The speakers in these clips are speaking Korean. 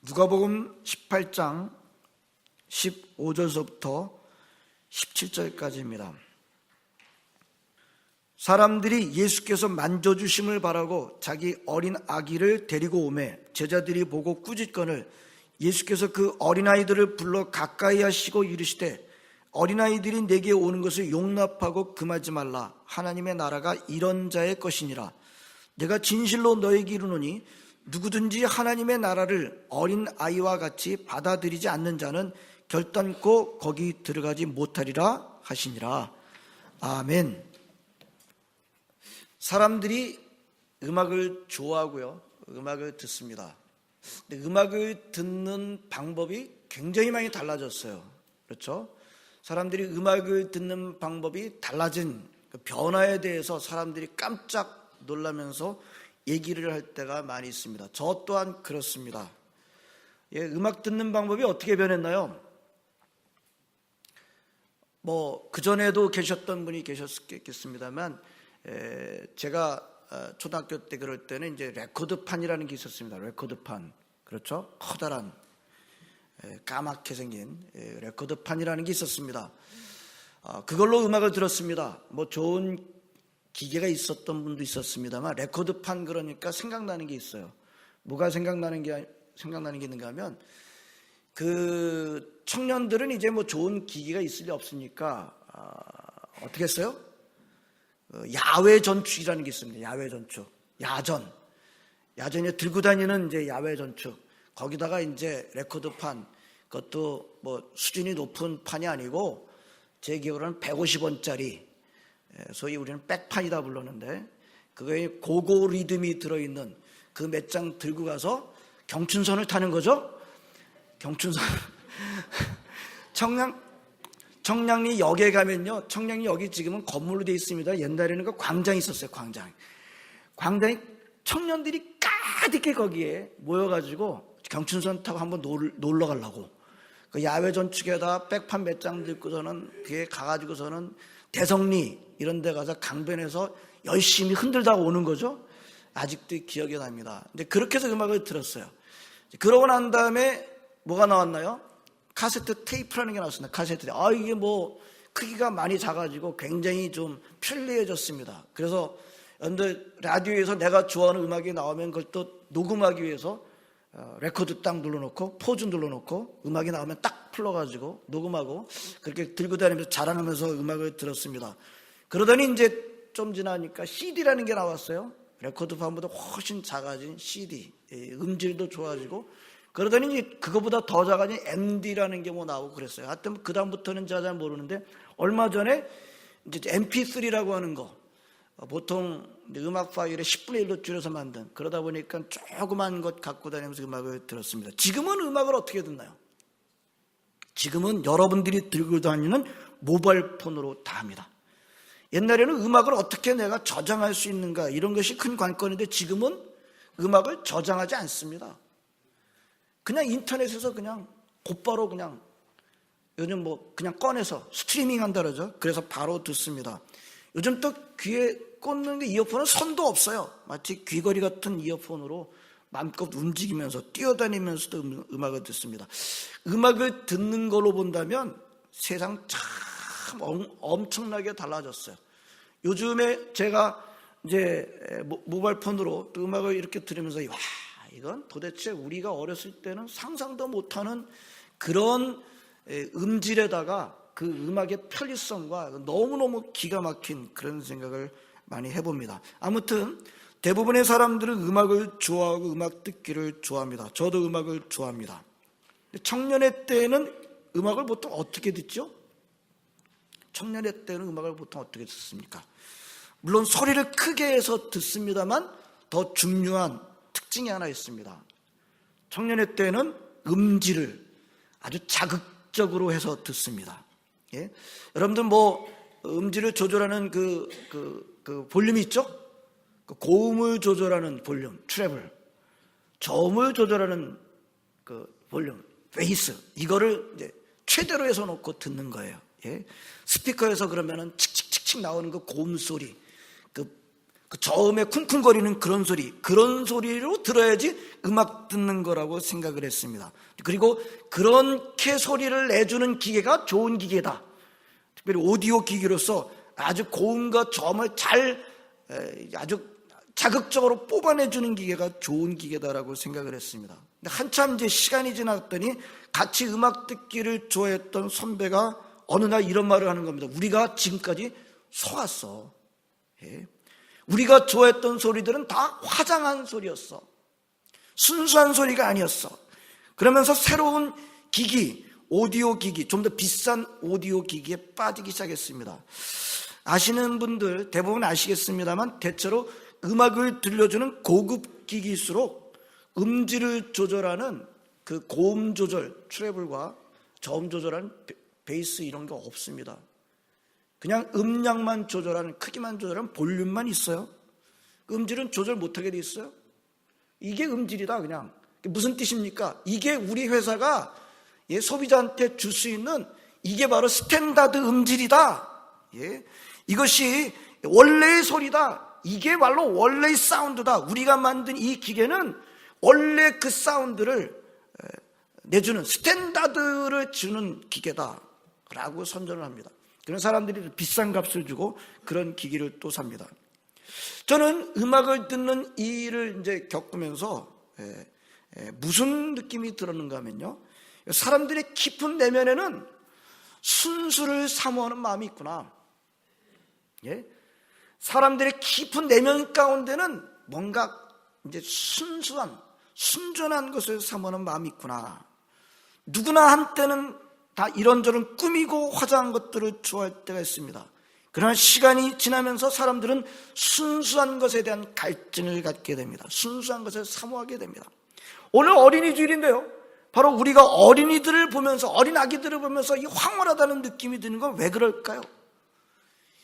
누가복음 18장 15절서부터 17절까지입니다. 사람들이 예수께서 만져주심을 바라고 자기 어린 아기를 데리고 오매 제자들이 보고 꾸짖거늘 예수께서 그 어린아이들을 불러 가까이 하시고 이르시되 어린아이들이 내게 오는 것을 용납하고 금하지 말라. 하나님의 나라가 이런 자의 것이니라. 내가 진실로 너에게 이르노니 누구든지 하나님의 나라를 어린 아이와 같이 받아들이지 않는 자는 결단코 거기 들어가지 못하리라 하시니라. 아멘. 사람들이 음악을 좋아하고요, 음악을 듣습니다. 근데 음악을 듣는 방법이 굉장히 많이 달라졌어요. 그렇죠? 사람들이 음악을 듣는 방법이 달라진 그 변화에 대해서 사람들이 깜짝 놀라면서 얘기를 할 때가 많이 있습니다. 저 또한 그렇습니다. 음악 듣는 방법이 어떻게 변했나요? 그전에도 계셨던 분이 계셨겠습니다만, 제가 초등학교 때 그럴 때는 이제 레코드판이라는 게 있었습니다. 레코드판. 그렇죠? 커다란, 까맣게 생긴 레코드판이라는 게 있었습니다. 그걸로 음악을 들었습니다. 좋은 기계가 있었던 분도 있었습니다만, 레코드판 그러니까 생각나는 게 있어요. 뭐가 생각나는 게 있는가 하면, 그 청년들은 이제 좋은 기계가 있을 리 없으니까, 어떻게 했어요? 야외 전축이라는 게 있습니다. 야외 전축. 야전에 들고 다니는 이제 야외 전축. 거기다가 이제 레코드판, 그것도 수준이 높은 판이 아니고, 제 기억으로는 150원짜리, 소위 우리는 백판이다 불렀는데, 그거에 고고 리듬이 들어있는 그 몇 장 들고 가서 경춘선을 타는 거죠. 경춘선. 청량리 역에 가면요, 청량리 역이 지금은 건물로 되어 있습니다. 옛날에는 그 광장이 있었어요. 광장이 청년들이 가득히 거기에 모여가지고 경춘선 타고 한번 놀러 가려고, 그 야외 전축에다 백판 몇 장 들고서는 그에 가가지고서는 대성리 이런 데 가서 강변에서 열심히 흔들다가 오는 거죠. 아직도 기억이 납니다. 근데 그렇게 해서 음악을 들었어요. 그러고 난 다음에 뭐가 나왔나요? 카세트 테이프라는 게 나왔습니다. 카세트 테이프. 이게 크기가 많이 작아지고 굉장히 좀 편리해졌습니다. 그래서 라디오에서 내가 좋아하는 음악이 나오면 그걸 또 녹음하기 위해서 레코드 딱 눌러놓고 포즈 눌러놓고 음악이 나오면 딱 풀러가지고 녹음하고 그렇게 들고 다니면서 자랑하면서 음악을 들었습니다. 그러더니 이제 좀 지나니까 CD라는 게 나왔어요. 레코드판보다 훨씬 작아진 CD, 음질도 좋아지고, 그러더니 이제 그거보다 더 작아진 MD라는 게 나오고 그랬어요. 하여튼 그 다음부터는 제가 잘 모르는데, 얼마 전에 이제 MP3라고 하는 거, 보통 음악 파일에 10분의 1로 줄여서 만든, 그러다 보니까 조그만 것 갖고 다니면서 음악을 들었습니다. 지금은 음악을 어떻게 듣나요? 지금은 여러분들이 들고 다니는 모바일 폰으로 다 합니다. 옛날에는 음악을 어떻게 내가 저장할 수 있는가, 이런 것이 큰 관건인데, 지금은 음악을 저장하지 않습니다. 그냥 인터넷에서 그냥 곧바로 그냥 요즘 그냥 꺼내서 스트리밍 한다 그러죠. 그래서 바로 듣습니다. 요즘 또 귀에 꽂는 게 이어폰은 선도 없어요. 마치 귀걸이 같은 이어폰으로 마음껏 움직이면서 뛰어다니면서도 음악을 듣습니다. 음악을 듣는 걸로 본다면 세상 참 엄청나게 달라졌어요. 요즘에 제가 이제 모바일 폰으로 또 음악을 이렇게 들으면서 이건 도대체 우리가 어렸을 때는 상상도 못하는 그런 음질에다가 그 음악의 편리성과 너무너무 기가 막힌 그런 생각을 많이 해봅니다. 아무튼 대부분의 사람들은 음악을 좋아하고 음악 듣기를 좋아합니다. 저도 음악을 좋아합니다. 청년의 때는 음악을 보통 어떻게 듣죠? 청년의 때는 음악을 보통 어떻게 듣습니까? 물론 소리를 크게 해서 듣습니다만 더 중요한 특징이 하나 있습니다. 청년의 때는 음질을 아주 자극적으로 해서 듣습니다. 여러분들 음질을 조절하는 그 볼륨이 있죠? 그 고음을 조절하는 볼륨, 트래블, 저음을 조절하는 그 볼륨, 베이스, 이거를 이제 최대로 해서 놓고 듣는 거예요. 스피커에서 그러면은 칙칙칙칙 나오는 그 고음 소리, 그 저음에 쿵쿵거리는 그런 소리로 들어야지 음악 듣는 거라고 생각을 했습니다. 그리고 그렇게 소리를 내주는 기계가 좋은 기계다. 특별히 오디오 기기로서 아주 고음과 저음을 아주 자극적으로 뽑아내주는 기계가 좋은 기계다라고 생각을 했습니다. 근데 한참 이제 시간이 지났더니 같이 음악 듣기를 좋아했던 선배가 어느 날 이런 말을 하는 겁니다. 우리가 지금까지 속았어. 예. 우리가 좋아했던 소리들은 다 화장한 소리였어. 순수한 소리가 아니었어. 그러면서 새로운 기기, 오디오 기기, 좀 더 비싼 오디오 기기에 빠지기 시작했습니다. 아시는 분들 대부분 아시겠습니다만 대체로 음악을 들려주는 고급 기기일수록 음질을 조절하는 그 고음 조절, 트래블과 저음 조절하는 베이스 이런 게 없습니다. 그냥 음량만 조절하는, 크기만 조절하는 볼륨만 있어요. 음질은 조절 못하게 돼 있어요. 이게 음질이다. 그냥 무슨 뜻입니까? 이게 우리 회사가 소비자한테 줄 수 있는 이게 바로 스탠다드 음질이다. 이것이 원래의 소리다. 이게 바로 원래의 사운드다. 우리가 만든 이 기계는 원래 그 사운드를 내주는, 스탠다드를 주는 기계다 라고 선전을 합니다. 그런 사람들이 비싼 값을 주고 그런 기기를 또 삽니다. 저는 음악을 듣는 이 일을 이제 겪으면서 무슨 느낌이 들었는가 하면요, 사람들의 깊은 내면에는 순수를 사모하는 마음이 있구나. 사람들의 깊은 내면 가운데는 뭔가 이제 순수한, 순전한 것을 사모하는 마음이 있구나. 누구나 한때는 다 이런저런 꾸미고 화장한 것들을 좋아할 때가 있습니다. 그러나 시간이 지나면서 사람들은 순수한 것에 대한 갈증을 갖게 됩니다. 순수한 것을 사모하게 됩니다. 오늘 어린이 주일인데요, 바로 우리가 어린이들을 보면서, 어린 아기들을 보면서 이 황홀하다는 느낌이 드는 건 왜 그럴까요?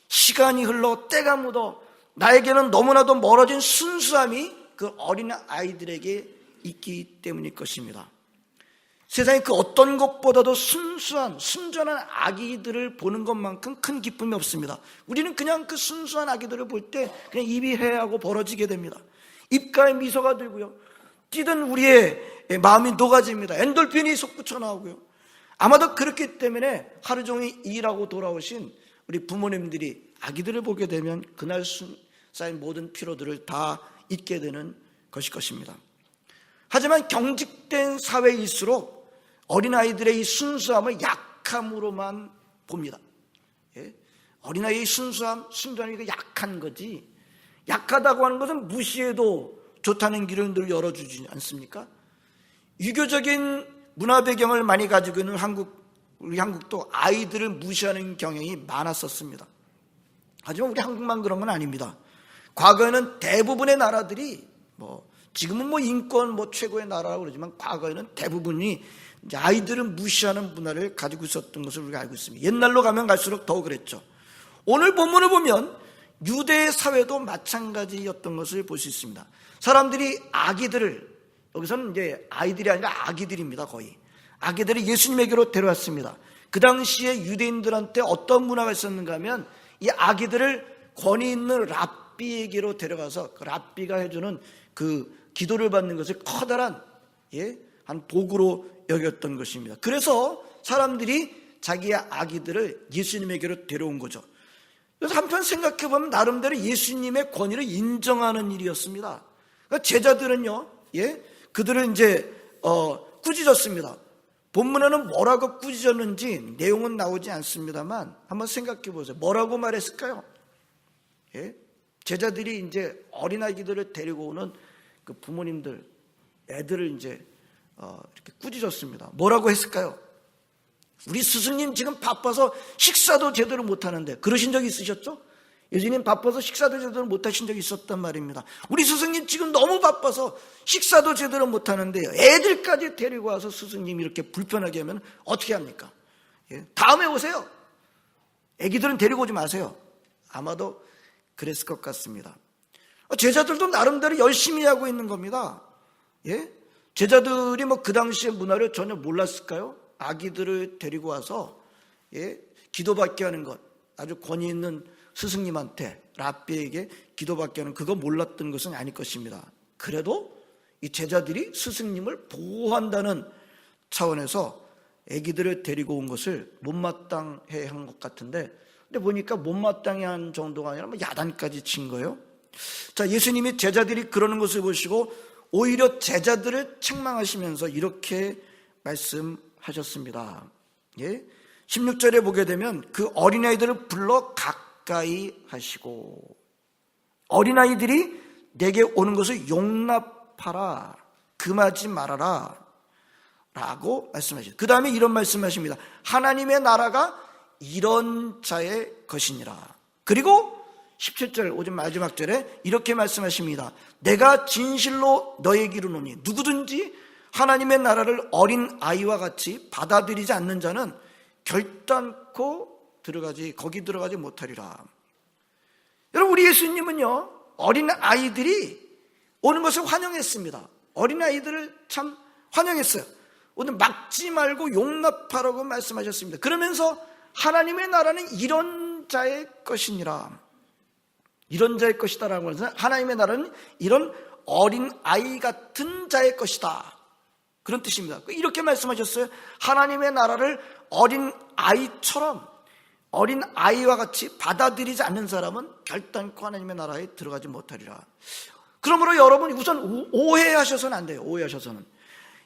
시간이 흘러 때가 묻어 나에게는 너무나도 멀어진 순수함이 그 어린 아이들에게 있기 때문일 것입니다. 세상에 그 어떤 것보다도 순수한, 순전한 아기들을 보는 것만큼 큰 기쁨이 없습니다. 우리는 그냥 그 순수한 아기들을 볼 때 그냥 입이 해하고 벌어지게 됩니다. 입가에 미소가 들고요, 뛰던 우리의 마음이 녹아집니다. 엔돌핀이 솟구쳐 나오고요. 아마도 그렇기 때문에 하루 종일 일하고 돌아오신 우리 부모님들이 아기들을 보게 되면 그날 쌓인 모든 피로들을 다 잊게 되는 것일 것입니다. 하지만 경직된 사회일수록 어린아이들의 이 순수함을 약함으로만 봅니다. 어린아이의 순수함, 순전함이 약한 거지, 약하다고 하는 것은 무시해도 좋다는 길을 늘 열어주지 않습니까? 유교적인 문화 배경을 많이 가지고 있는 우리 한국도 아이들을 무시하는 경향이 많았었습니다. 하지만 우리 한국만 그런 건 아닙니다. 과거에는 대부분의 나라들이 지금은 인권 최고의 나라라고 그러지만 과거에는 대부분이 이제 아이들을 무시하는 문화를 가지고 있었던 것을 우리가 알고 있습니다. 옛날로 가면 갈수록 더 그랬죠. 오늘 본문을 보면 유대 사회도 마찬가지였던 것을 볼 수 있습니다. 사람들이 아기들을, 여기서는 이제 아이들이 아니라 아기들입니다. 거의 아기들을 예수님에게로 데려왔습니다. 그 당시에 유대인들한테 어떤 문화가 있었는가 하면 이 아기들을 권위 있는 랍비에게로 데려가서 그 랍비가 해주는 그 기도를 받는 것을 커다란 한 복으로 여겼던 것입니다. 그래서 사람들이 자기의 아기들을 예수님에게로 데려온 거죠. 그래서 한편 생각해보면 나름대로 예수님의 권위를 인정하는 일이었습니다. 그러니까 제자들은요, 그들을 이제 꾸짖었습니다. 본문에는 뭐라고 꾸짖었는지 내용은 나오지 않습니다만 한번 생각해 보세요. 뭐라고 말했을까요? 제자들이 이제 어린아이들을 데리고 오는 그 부모님들, 애들을 이제 이렇게 꾸짖었습니다. 뭐라고 했을까요? 우리 스승님 지금 바빠서 식사도 제대로 못하는데, 그러신 적 있으셨죠? 예수님 바빠서 식사도 제대로 못하신 적이 있었단 말입니다. 우리 스승님 지금 너무 바빠서 식사도 제대로 못하는데요, 애들까지 데리고 와서 스승님이 이렇게 불편하게 하면 어떻게 합니까? 다음에 오세요. 애기들은 데리고 오지 마세요. 아마도 그랬을 것 같습니다. 제자들도 나름대로 열심히 하고 있는 겁니다. 제자들이 그 당시의 문화를 전혀 몰랐을까요? 아기들을 데리고 와서 기도받게 하는 것, 아주 권위 있는 스승님한테 랍비에게 기도받게 하는 그거 몰랐던 것은 아닐 것입니다. 그래도 이 제자들이 스승님을 보호한다는 차원에서 아기들을 데리고 온 것을 못마땅해 한 것 같은데, 근데 보니까 못마땅해 한 정도가 아니라 야단까지 친 거예요. 자, 예수님이 제자들이 그러는 것을 보시고 오히려 제자들을 책망하시면서 이렇게 말씀하셨습니다. 예? 16절에 보게 되면 그 어린아이들을 불러 가까이 하시고, 어린아이들이 내게 오는 것을 용납하라, 금하지 말아라 라고 말씀하시죠. 그 다음에 이런 말씀하십니다. 하나님의 나라가 이런 자의 것이니라. 그리고 17절 오전 마지막 절에 이렇게 말씀하십니다. 내가 진실로 너에게 이르노니 누구든지 하나님의 나라를 어린 아이와 같이 받아들이지 않는 자는 결단코 거기 들어가지 못하리라. 여러분, 우리 예수님은요, 어린 아이들이 오는 것을 환영했습니다. 어린 아이들을 참 환영했어요. 오늘 막지 말고 용납하라고 말씀하셨습니다. 그러면서 하나님의 나라는 이런 자의 것이니라, 이런 자의 것이다라고 해서 하나님의 나라는 이런 어린 아이 같은 자의 것이다, 그런 뜻입니다. 이렇게 말씀하셨어요. 하나님의 나라를 어린 아이처럼, 어린 아이와 같이 받아들이지 않는 사람은 결단코 하나님의 나라에 들어가지 못하리라. 그러므로 여러분, 우선 오해하셔서는 안 돼요. 오해하셔서는.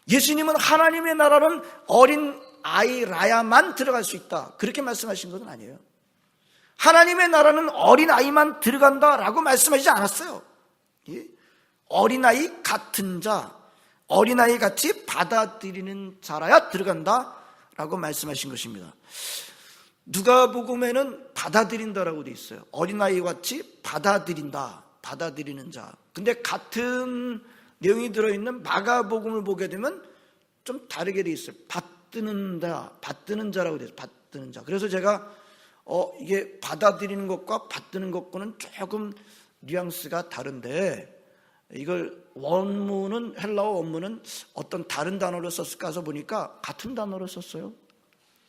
예수님은 하나님의 나라는 어린 아이라야만 들어갈 수 있다, 그렇게 말씀하신 것은 아니에요. 하나님의 나라는 어린아이만 들어간다라고 말씀하시지 않았어요. 어린아이 같은 자, 어린아이 같이 받아들이는 자라야 들어간다라고 말씀하신 것입니다. 누가복음에는 받아들인다라고 되어 있어요. 어린아이 같이 받아들인다, 받아들이는 자. 근데 같은 내용이 들어있는 마가복음을 보게 되면 좀 다르게 되어 있어요. 받드는 자라고 되어 있어요. 받드는 자. 그래서 제가 이게 받아들이는 것과 받드는 것과는 조금 뉘앙스가 다른데, 이걸 원문은, 헬라어 원문은 어떤 다른 단어를 썼을까 해서 보니까 같은 단어를 썼어요.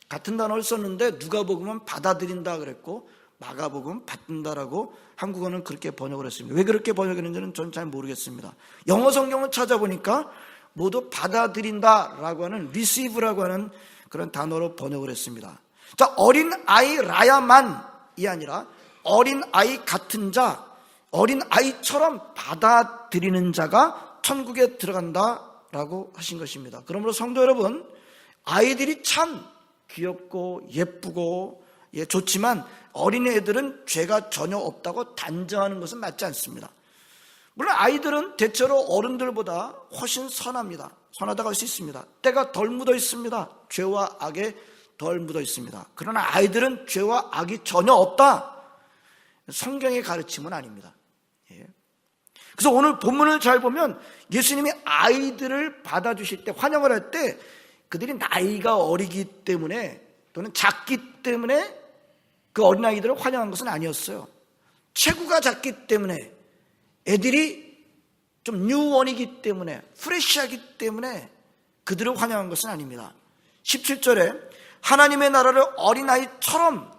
같은 단어를 썼는데 누가복음은 받아들인다 그랬고 마가복음은 받는다라고 한국어는 그렇게 번역을 했습니다. 왜 그렇게 번역했는지는 저는 잘 모르겠습니다. 영어 성경을 찾아보니까 모두 받아들인다라고 하는 receive라고 하는 그런 단어로 번역을 했습니다. 자, 어린 아이라야만이 아니라 어린 아이 같은 자, 어린 아이처럼 받아들이는 자가 천국에 들어간다라고 하신 것입니다. 그러므로 성도 여러분, 아이들이 참 귀엽고 예쁘고 좋지만 어린애들은 죄가 전혀 없다고 단정하는 것은 맞지 않습니다. 물론 아이들은 대체로 어른들보다 훨씬 선합니다. 선하다고 할 수 있습니다. 때가 덜 묻어 있습니다. 죄와 악에 덜 묻어 있습니다. 그러나 아이들은 죄와 악이 전혀 없다, 성경의 가르침은 아닙니다. 그래서 오늘 본문을 잘 보면 예수님이 아이들을 받아주실 때, 환영을 할 때 그들이 나이가 어리기 때문에 또는 작기 때문에 그 어린아이들을 환영한 것은 아니었어요. 체구가 작기 때문에, 애들이 좀 뉴원이기 때문에, 프레시하기 때문에 그들을 환영한 것은 아닙니다. 17절에 하나님의 나라를 어린아이처럼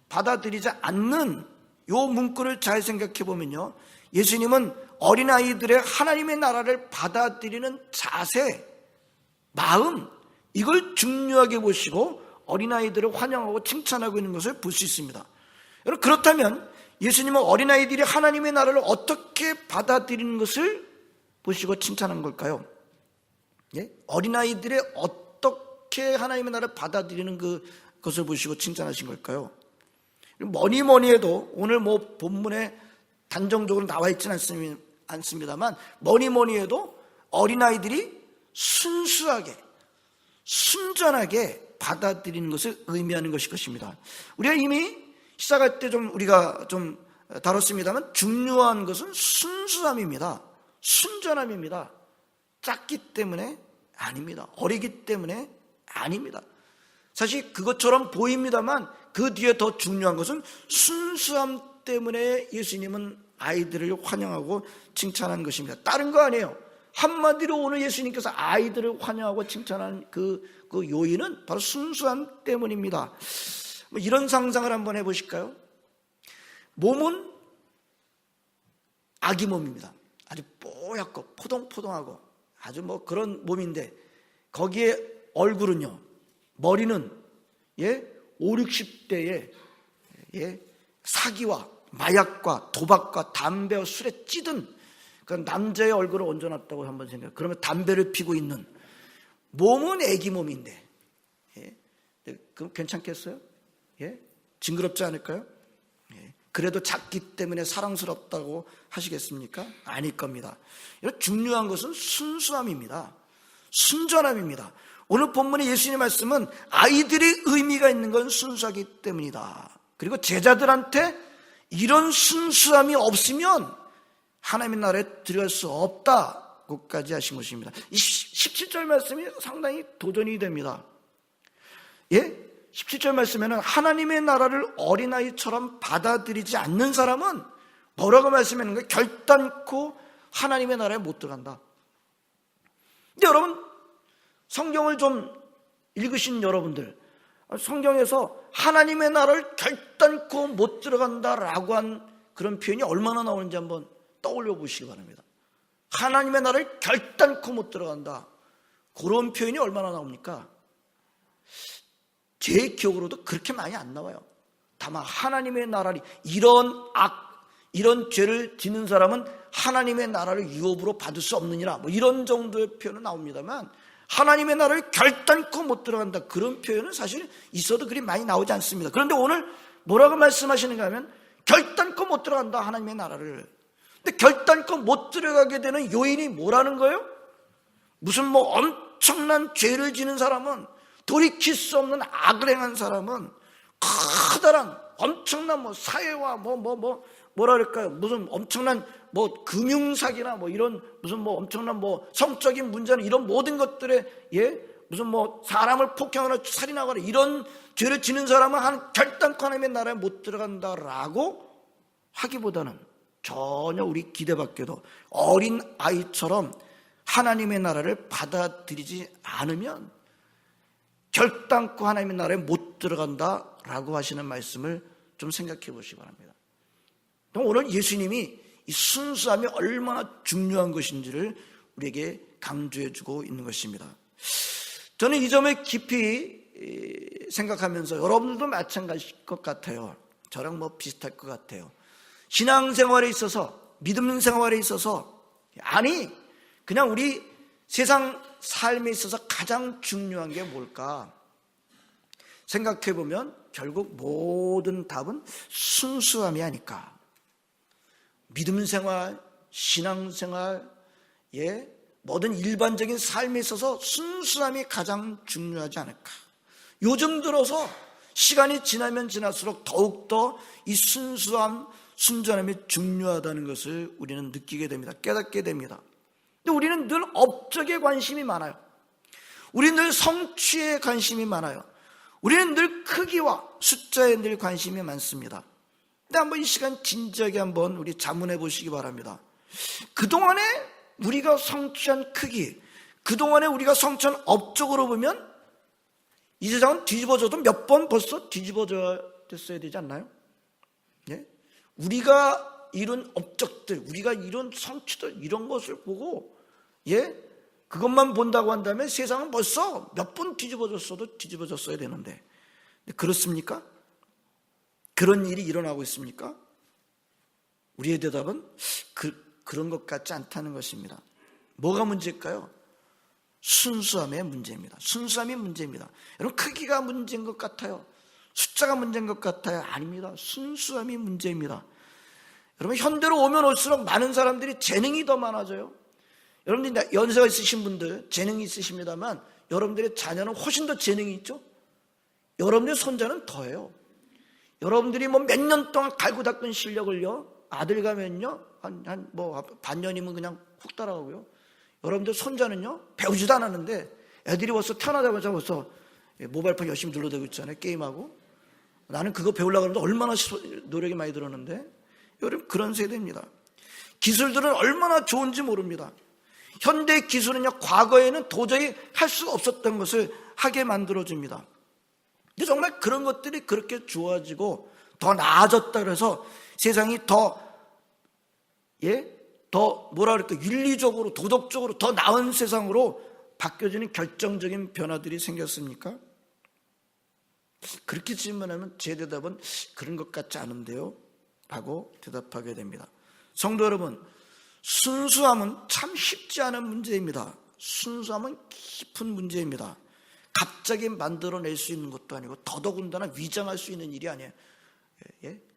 받아들이지 않는 요 문구를 잘 생각해 보면요, 예수님은 어린아이들의 하나님의 나라를 받아들이는 자세, 마음, 이걸 중요하게 보시고 어린아이들을 환영하고 칭찬하고 있는 것을 볼 수 있습니다. 여러분, 그렇다면 예수님은 어린아이들이 하나님의 나라를 어떻게 받아들이는 것을 보시고 칭찬한 걸까요? 어린아이들의 어떻게 하나님의 나라를 받아들이는 그것을 보시고 칭찬하신 걸까요? 뭐니 해도 오늘 본문에 단정적으로 나와 있지는 않습니다만 뭐니 해도 어린아이들이 순수하게, 순전하게 받아들이는 것을 의미하는 것입니다. 우리가 이미 시작할 때 우리가 좀 다뤘습니다만 중요한 것은 순수함입니다. 순전함입니다. 작기 때문에 아닙니다. 어리기 때문에 아닙니다. 사실 그것처럼 보입니다만 그 뒤에 더 중요한 것은 순수함 때문에 예수님은 아이들을 환영하고 칭찬하는 것입니다. 다른 거 아니에요. 한마디로 오늘 예수님께서 아이들을 환영하고 칭찬하는 그 요인은 바로 순수함 때문입니다. 이런 상상을 한번 해보실까요? 몸은 아기 몸입니다. 아주 뽀얗고 포동포동하고 아주 뭐 그런 몸인데 거기에 얼굴은요, 머리는 5, 60대에 사기와 마약과 도박과 담배와 술에 찌든 그 남자의 얼굴을 얹어놨다고 한번 생각해요. 그러면 담배를 피고 있는 몸은 애기 몸인데 그럼 괜찮겠어요? 징그럽지 않을까요? 그래도 작기 때문에 사랑스럽다고 하시겠습니까? 아닐 겁니다. 중요한 것은 순수함입니다. 순전함입니다. 오늘 본문의 예수님의 말씀은 아이들의 의미가 있는 건 순수하기 때문이다. 그리고 제자들한테 이런 순수함이 없으면 하나님의 나라에 들어갈 수 없다고까지 하신 것입니다. 이 17절 말씀이 상당히 도전이 됩니다. 17절 말씀에는 하나님의 나라를 어린아이처럼 받아들이지 않는 사람은 뭐라고 말씀하는 거예요? 결단코 하나님의 나라에 못 들어간다. 근데 여러분, 성경을 좀 읽으신 여러분들, 성경에서 하나님의 나라를 결단코 못 들어간다라고 한 그런 표현이 얼마나 나오는지 한번 떠올려 보시기 바랍니다. 하나님의 나라를 결단코 못 들어간다, 그런 표현이 얼마나 나옵니까? 제 기억으로도 그렇게 많이 안 나와요. 다만 하나님의 나라를 이런 죄를 짓는 사람은 하나님의 나라를 유업으로 받을 수 없느니라, 뭐 이런 정도의 표현은 나옵니다만 하나님의 나라를 결단코 못 들어간다, 그런 표현은 사실 있어도 그리 많이 나오지 않습니다. 그런데 오늘 뭐라고 말씀하시는가 하면 결단코 못 들어간다, 하나님의 나라를. 근데 결단코 못 들어가게 되는 요인이 뭐라는 거예요? 무슨 뭐 엄청난 죄를 지는 사람은, 돌이킬 수 없는 악을 행한 사람은, 커다란 엄청난 뭐 사회와 뭐라 그럴까요? 무슨 엄청난 뭐 금융사기나 뭐 이런 무슨 뭐 엄청난 뭐 성적인 문제나 이런 모든 것들에 무슨 뭐 사람을 폭행하거나 살인하거나 이런 죄를 지는 사람은 결단코 하나님의 나라에 못 들어간다라고 하기보다는 전혀 우리 기대 밖에도 어린 아이처럼 하나님의 나라를 받아들이지 않으면 결단코 하나님의 나라에 못 들어간다라고 하시는 말씀을 좀 생각해 보시기 바랍니다. 오늘 예수님이 이 순수함이 얼마나 중요한 것인지를 우리에게 강조해 주고 있는 것입니다. 저는 이 점을 깊이 생각하면서 여러분들도 마찬가지일 것 같아요. 저랑 뭐 비슷할 것 같아요. 신앙생활에 있어서, 믿음 생활에 있어서, 아니 그냥 우리 세상 삶에 있어서 가장 중요한 게 뭘까 생각해 보면 결국 모든 답은 순수함이 아닐까. 믿음 생활, 신앙 생활, 모든 일반적인 삶에 있어서 순수함이 가장 중요하지 않을까. 요즘 들어서 시간이 지나면 지날수록 더욱더 이 순수함, 순전함이 중요하다는 것을 우리는 느끼게 됩니다. 깨닫게 됩니다. 근데 우리는 늘 업적에 관심이 많아요. 우리는 늘 성취에 관심이 많아요. 우리는 늘 크기와 숫자에 늘 관심이 많습니다. 근데 한번 이 시간 진지하게 한번 우리 자문해 보시기 바랍니다. 그동안에 우리가 성취한 크기, 그동안에 우리가 성취한 업적으로 보면 이 세상은 뒤집어져도 몇 번 벌써 뒤집어져야 됐어야 되지 않나요? 우리가 이룬 업적들, 우리가 이룬 성취들, 이런 것을 보고 그것만 본다고 한다면 세상은 벌써 몇 번 뒤집어졌어도 뒤집어졌어야 되는데, 그렇습니까? 그런 일이 일어나고 있습니까? 우리의 대답은 그런 것 같지 않다는 것입니다. 뭐가 문제일까요? 순수함의 문제입니다. 순수함이 문제입니다. 여러분, 크기가 문제인 것 같아요. 숫자가 문제인 것 같아요. 아닙니다. 순수함이 문제입니다. 여러분, 현대로 오면 올수록 많은 사람들이 재능이 더 많아져요. 여러분들이 연세가 있으신 분들 재능이 있으십니다만 여러분들의 자녀는 훨씬 더 재능이 있죠. 여러분들의 손자는 더해요. 여러분들이 뭐 몇 년 동안 갈고 닦은 실력을요, 아들 가면요 한 반년이면 그냥 훅 따라가고요. 여러분들 손자는요 배우지도 않았는데 애들이 벌써 태어나자마자 벌써 모바일폰 열심히 눌러대고 있잖아요. 게임하고. 나는 그거 배우려고 하는데 얼마나 노력이 많이 들었는데. 여러분, 그런 세대입니다. 기술들은 얼마나 좋은지 모릅니다. 현대 기술은요, 과거에는 도저히 할 수가 없었던 것을 하게 만들어줍니다. 근데 정말 그런 것들이 그렇게 좋아지고 더 나아졌다 그래서 세상이 더 뭐라 그럴까, 윤리적으로 도덕적으로 더 나은 세상으로 바뀌어지는 결정적인 변화들이 생겼습니까? 그렇게 질문하면 제 대답은 그런 것 같지 않은데요 하고 대답하게 됩니다. 성도 여러분, 순수함은 참 쉽지 않은 문제입니다. 순수함은 깊은 문제입니다. 갑자기 만들어낼 수 있는 것도 아니고 더더군다나 위장할 수 있는 일이 아니에요.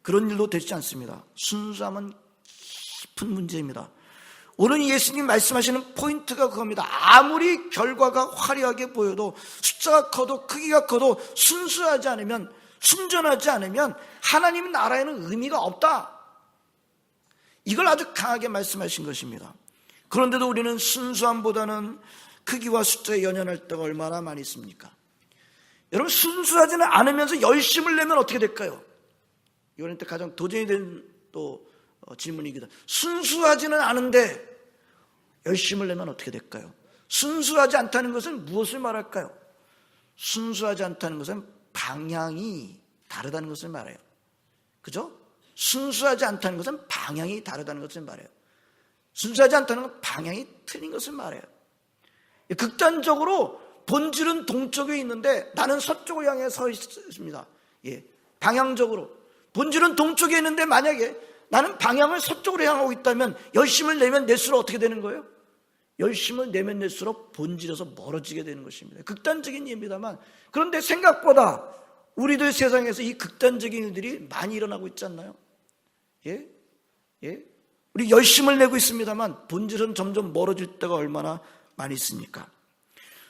그런 일도 되지 않습니다. 순수함은 깊은 문제입니다. 오늘 예수님 말씀하시는 포인트가 그겁니다. 아무리 결과가 화려하게 보여도, 숫자가 커도 크기가 커도 순수하지 않으면, 순전하지 않으면 하나님 나라에는 의미가 없다. 이걸 아주 강하게 말씀하신 것입니다. 그런데도 우리는 순수함보다는 크기와 숫자에 연연할 때가 얼마나 많이 있습니까? 여러분, 순수하지는 않으면서 열심을 내면 어떻게 될까요? 이번에 가장 도전이 된 또 질문이기도. 순수하지는 않은데 열심을 내면 어떻게 될까요? 순수하지 않다는 것은 무엇을 말할까요? 순수하지 않다는 것은 방향이 다르다는 것을 말해요. 그죠? 순수하지 않다는 것은 방향이 다르다는 것을 말해요. 순수하지 않다는 건 방향이 틀린 것을 말해요. 극단적으로 본질은 동쪽에 있는데 나는 서쪽을 향해 서 있습니다. 방향적으로 본질은 동쪽에 있는데 만약에 나는 방향을 서쪽으로 향하고 있다면 열심을 내면 낼수록 어떻게 되는 거예요? 열심을 내면 낼수록 본질에서 멀어지게 되는 것입니다. 극단적인 예입니다만, 그런데 생각보다 우리들 세상에서 이 극단적인 일들이 많이 일어나고 있지 않나요? 우리 열심을 내고 있습니다만 본질은 점점 멀어질 때가 얼마나 많이 있습니까?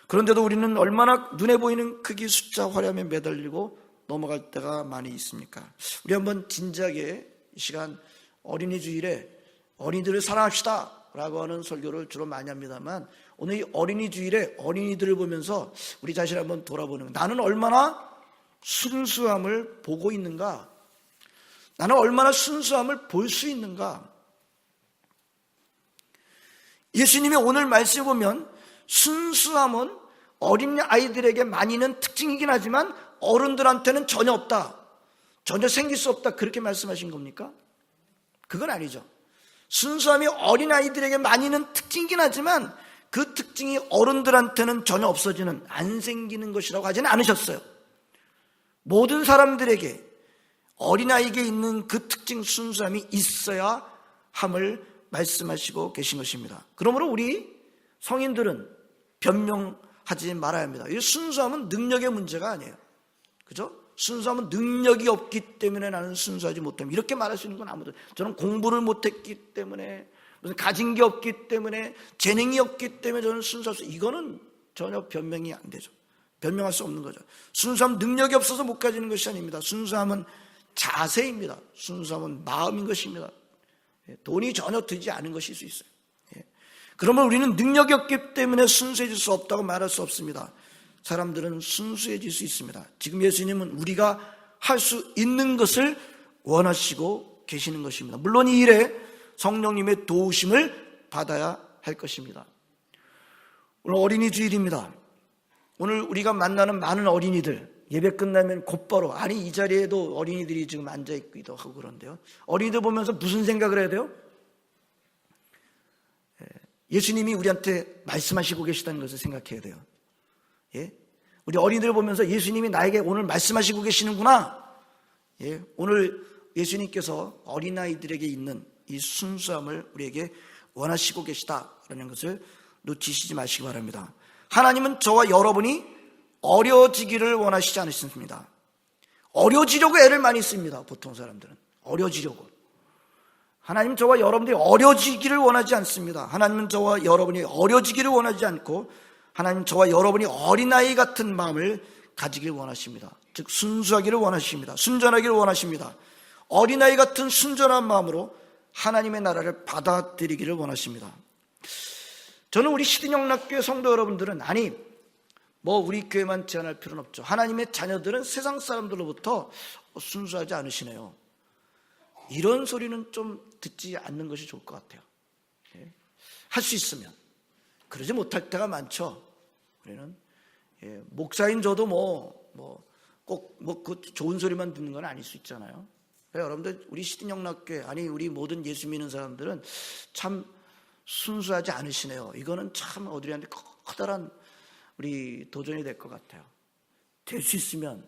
그런데도 우리는 얼마나 눈에 보이는 크기, 숫자, 화려함에 매달리고 넘어갈 때가 많이 있습니까? 우리 한번 진지하게 이 시간 어린이 주일에 어린이들을 사랑합시다 라고 하는 설교를 주로 많이 합니다만, 오늘 이 어린이 주일에 어린이들을 보면서 우리 자신을 한번 돌아보는, 나는 얼마나 순수함을 보고 있는가? 나는 얼마나 순수함을 볼 수 있는가? 예수님이 오늘 말씀을 보면 순수함은 어린 아이들에게 많이 있는 특징이긴 하지만 어른들한테는 전혀 없다, 전혀 생길 수 없다, 그렇게 말씀하신 겁니까? 그건 아니죠. 순수함이 어린아이들에게 많이 있는 특징이긴 하지만 그 특징이 어른들한테는 전혀 없어지는, 안 생기는 것이라고 하지는 않으셨어요. 모든 사람들에게, 어린아이에게 있는 그 특징 순수함이 있어야 함을 말씀하시고 계신 것입니다. 그러므로 우리 성인들은 변명하지 말아야 합니다. 이 순수함은 능력의 문제가 아니에요. 그죠? 순수함은 능력이 없기 때문에 나는 순수하지 못합니다, 이렇게 말할 수 있는 건 아무도. 저는 공부를 못했기 때문에, 무슨 가진 게 없기 때문에, 재능이 없기 때문에 저는 순수할 수, 이거는 전혀 변명이 안 되죠. 변명할 수 없는 거죠. 순수함은 능력이 없어서 못 가지는 것이 아닙니다. 순수함은 자세입니다. 순수함은 마음인 것입니다. 돈이 전혀 들지 않은 것일 수 있어요. 그러면 우리는 능력이 없기 때문에 순수해질 수 없다고 말할 수 없습니다. 사람들은 순수해질 수 있습니다. 지금 예수님은 우리가 할 수 있는 것을 원하시고 계시는 것입니다. 물론 이 일에 성령님의 도우심을 받아야 할 것입니다. 오늘 어린이 주일입니다. 오늘 우리가 만나는 많은 어린이들, 예배 끝나면 곧바로, 아니 이 자리에도 어린이들이 지금 앉아있기도 하고 그런데요, 어린이들 보면서 무슨 생각을 해야 돼요? 예수님이 우리한테 말씀하시고 계시다는 것을 생각해야 돼요. 우리 어린이들 보면서 예수님이 나에게 오늘 말씀하시고 계시는구나. 오늘 예수님께서 어린아이들에게 있는 이 순수함을 우리에게 원하시고 계시다라는 것을 놓치시지 마시기 바랍니다. 하나님은 저와 여러분이 어려지기를 원하시지 않으십니다. 어려지려고 애를 많이 씁니다. 보통 사람들은 어려지려고. 하나님은 저와 여러분들이 어려지기를 원하지 않습니다. 하나님은 저와 여러분이 어려지기를 원하지 않고, 하나님은 저와 여러분이 어린아이 같은 마음을 가지길 원하십니다. 즉 순수하기를 원하십니다. 순전하기를 원하십니다. 어린아이 같은 순전한 마음으로 하나님의 나라를 받아들이기를 원하십니다. 저는 우리 시드영락교회 성도 여러분들은, 아니 뭐 우리 교회만 제한할 필요는 없죠, 하나님의 자녀들은 세상 사람들로부터 순수하지 않으시네요, 이런 소리는 좀 듣지 않는 것이 좋을 것 같아요. 할 수 있으면. 그러지 못할 때가 많죠. 우리는 목사인 저도 꼭 그 좋은 소리만 듣는 건 아닐 수 있잖아요. 여러분들 우리 시딘영락교회 아니 우리 모든 예수 믿는 사람들은 참 순수하지 않으시네요. 이거는 참 어디한테 커다란 우리 도전이 될 것 같아요. 될 수 있으면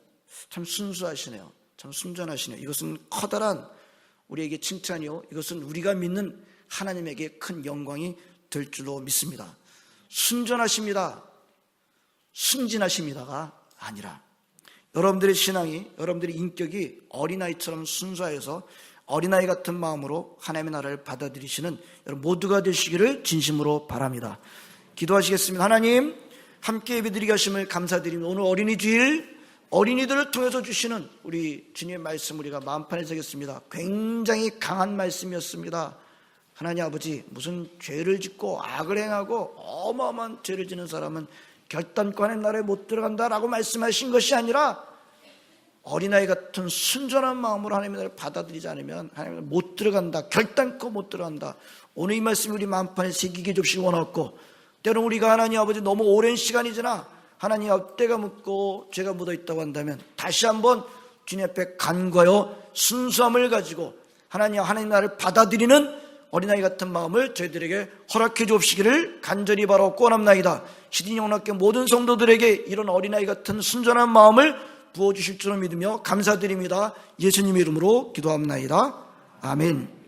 참 순수하시네요. 참 순전하시네요. 이것은 커다란 우리에게 칭찬이요, 이것은 우리가 믿는 하나님에게 큰 영광이 될 줄로 믿습니다. 순전하십니다, 순진하십니다가 아니라 여러분들의 신앙이, 여러분들의 인격이 어린아이처럼 순수하여서 어린아이 같은 마음으로 하나님의 나라를 받아들이시는 여러분 모두가 되시기를 진심으로 바랍니다. 기도하시겠습니다. 하나님, 함께 예배드리게 하심을 감사드립니다. 오늘 어린이 주일 어린이들을 통해서 주시는 우리 주님의 말씀 우리가 마음판에 새겼습니다. 굉장히 강한 말씀이었습니다. 하나님 아버지, 무슨 죄를 짓고 악을 행하고 어마어마한 죄를 짓는 사람은 결단권의 나라에 못 들어간다라고 말씀하신 것이 아니라 어린아이 같은 순전한 마음으로 하나님의 나라를 받아들이지 않으면 하나님을 못 들어간다, 결단코 못 들어간다. 오늘 이 말씀이 우리 마음판에 새기게 해주시기 원하고, 때론 우리가 하나님 아버지 너무 오랜 시간이 지나 하나님 앞 때가 묻고 죄가 묻어있다고 한다면 다시 한번 주님 앞에 간과하여 순수함을 가지고 하나님 나라를 받아들이는 어린아이 같은 마음을 저희들에게 허락해 주옵시기를 간절히 바라옵고 원합나이다. 시딘영락교회 모든 성도들에게 이런 어린아이 같은 순전한 마음을 부어주실 줄을 믿으며 감사드립니다. 예수님의 이름으로 기도합나이다. 아멘.